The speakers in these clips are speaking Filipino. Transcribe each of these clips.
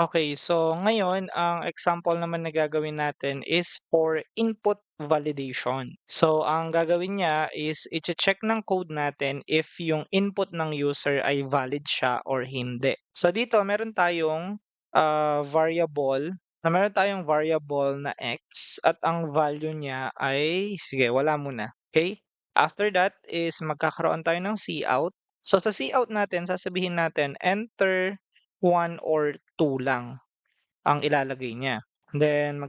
Okay, so ngayon ang example naman na gagawin natin is for input validation. So ang gagawin niya is iche-check ng code natin if yung input ng user ay valid siya or hindi. So dito meron tayong variable na x at ang value niya ay sige, wala muna. Okay? After that is magkakaroon tayo ng cout. So sa cout natin, sasabihin natin enter 1 or 2 lang ang ilalagay niya. Then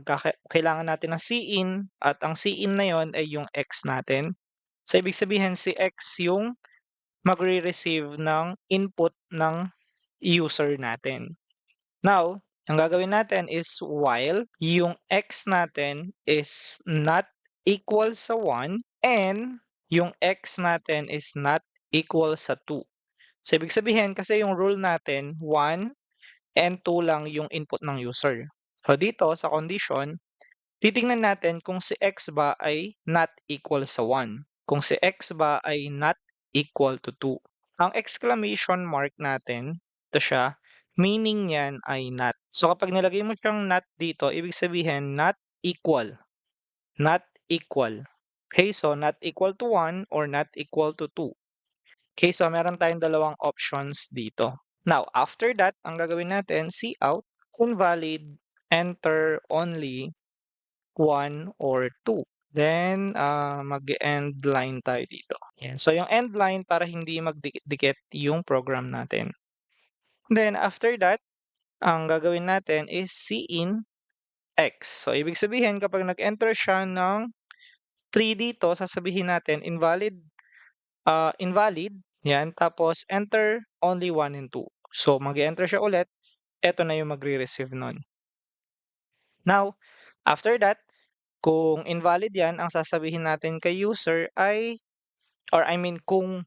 kailangan natin ng cin at ang cin na yon ay yung x natin. So ibig sabihin si x yung magre-receive ng input ng user natin. Now, ang gagawin natin is while yung x natin is not equal sa 1 and yung x natin is not equal sa 2. So ibig sabihin kasi yung rule natin 1 and 2 lang yung input ng user. So dito sa condition, titingnan natin kung si x ba ay not equal sa 1. Kung si x ba ay not equal to 2. Ang exclamation mark natin, ito siya, meaning niyan ay not. So kapag nilagay mo siyang not dito, ibig sabihin not equal. Not equal. Okay, so not equal to 1 or not equal to 2. Okay, so meron tayong dalawang options dito. Now, after that, ang gagawin natin, cout, invalid, enter only 1 or 2. Then, mag-end line tayo dito. Yan. So, yung end line para hindi magdikit-dikit yung program natin. Then, after that, ang gagawin natin is cin x. So, ibig sabihin, kapag nag-enter siya ng 3 dito, sasabihin natin invalid, yan, tapos enter only 1 and 2. So, mag-enter siya ulit, eto na yung magre-receive nun. Now, after that, kung invalid yan, ang sasabihin natin kay user ay, or I mean, kung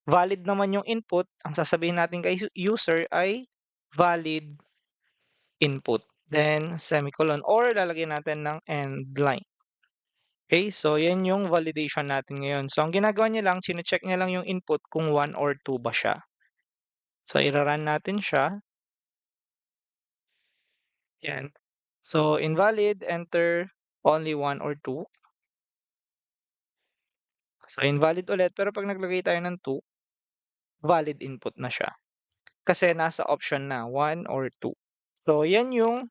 valid naman yung input, ang sasabihin natin kay user ay valid input. Then, semicolon, or lalagyan natin ng end line. Okay, so yan yung validation natin ngayon. So, ang ginagawa niya lang, chine-check niya lang yung input kung 1 or 2 ba siya. So, ira-run natin siya. Yan. So, invalid, enter only 1 or 2. So, invalid ulit, pero pag naglagay tayo ng 2, valid input na siya. Kasi nasa option na 1 or 2. So, yan yung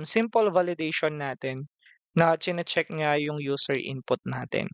simple validation natin na chine-check niya yung user input natin.